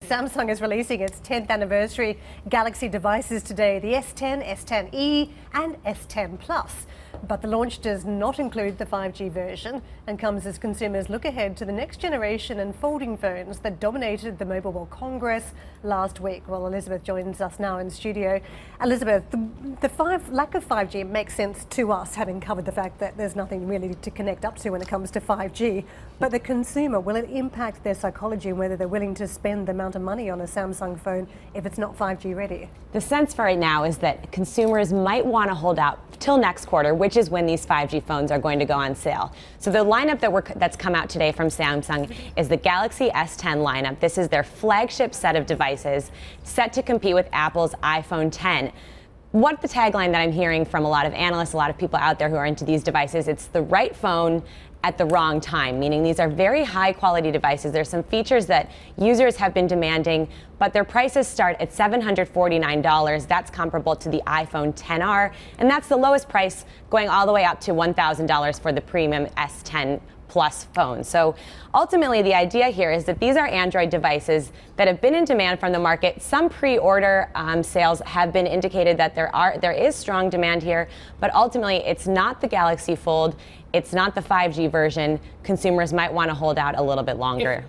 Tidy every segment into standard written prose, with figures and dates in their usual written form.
Samsung is releasing its 10th anniversary Galaxy devices today, the S10, S10e and S10 Plus. But the launch does not include the 5G version and comes as consumers look ahead to the next generation and folding phones that dominated the Mobile World Congress last week. Well, Elizabeth joins us now in studio. Elizabeth, the lack of 5G makes sense to us, having covered the fact that there's nothing really to connect up to when it comes to 5G. But the consumer, will it impact their psychology and whether they're willing to spend the amount of money on a Samsung phone if it's not 5G ready? The sense for right now is that consumers might want to hold out till next quarter, which is when these 5G phones are going to go on sale. So the lineup that's come out today from Samsung is the Galaxy S10 lineup. This is their flagship set of devices set to compete with Apple's iPhone 10. What the tagline that I'm hearing from a lot of analysts, a lot of people out there who are into these devices, it's the right phone at the wrong time, meaning these are very high quality devices. There's some features that users have been demanding, but their prices start at $749. That's comparable to the iPhone XR, and that's the lowest price, going all the way up to $1,000 for the premium S10 Plus phone. So ultimately, the idea here is that these are Android devices that have been in demand from the market. Some pre-order sales have been indicated that there is strong demand here, but ultimately it's not the Galaxy Fold, it's not the 5G version. Consumers might want to hold out a little bit longer.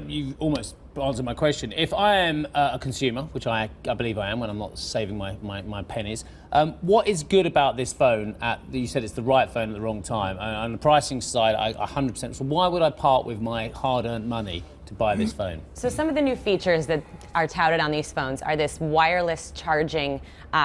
You almost answered my question. If I am a consumer, which I believe I am when I'm not saving my pennies, what is good about this phone? You said it's the right phone at the wrong time. On the pricing side, I 100%. So why would I part with my hard-earned money to buy this phone? So some of the new features that are touted on these phones are this wireless charging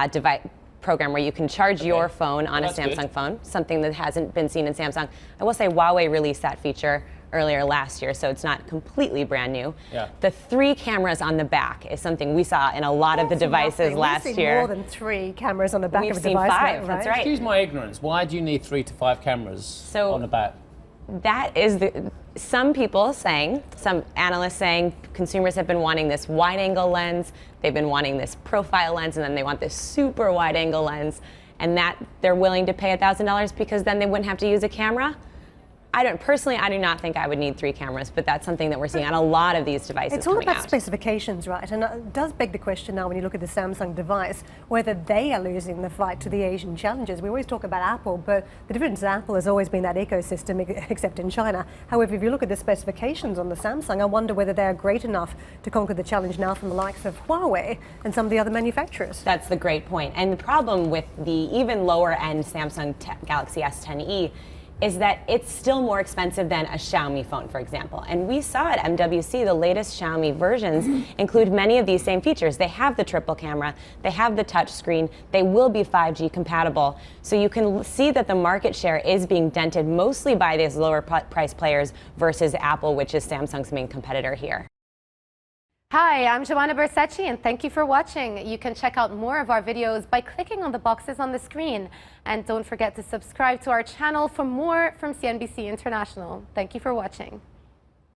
device program where you can charge your phone on a Samsung phone, something that hasn't been seen in Samsung. I will say Huawei released that feature earlier last year, so it's not completely brand new. Yeah. The 3 cameras on the back is something we saw in a lot of the devices last year. We've seen more than 3 cameras on the back of a device. We've seen 5, right? that's right. Excuse my ignorance, why do you need 3 to 5 cameras on the back? That is some people saying, some analysts saying, consumers have been wanting this wide angle lens, they've been wanting this profile lens, and then they want this super wide angle lens, and that they're willing to pay $1,000 because then they wouldn't have to use a camera. I do not think I would need 3 cameras, but that's something that we're seeing on a lot of these devices. It's all about specifications, right? And it does beg the question now when you look at the Samsung device, whether they are losing the fight to the Asian challengers. We always talk about Apple, but the difference with Apple has always been that ecosystem, except in China. However, if you look at the specifications on the Samsung, I wonder whether they are great enough to conquer the challenge now from the likes of Huawei and some of the other manufacturers. That's the great point. And the problem with the even lower end Samsung Galaxy S10e is that it's still more expensive than a Xiaomi phone, for example. And we saw at MWC, the latest Xiaomi versions include many of these same features. They have the triple camera, they have the touch screen, they will be 5G compatible. So you can see that the market share is being dented mostly by these lower price players versus Apple, which is Samsung's main competitor here. Hi, I'm Joanna Bersecci, and thank you for watching. You can check out more of our videos by clicking on the boxes on the screen. And don't forget to subscribe to our channel for more from CNBC International. Thank you for watching.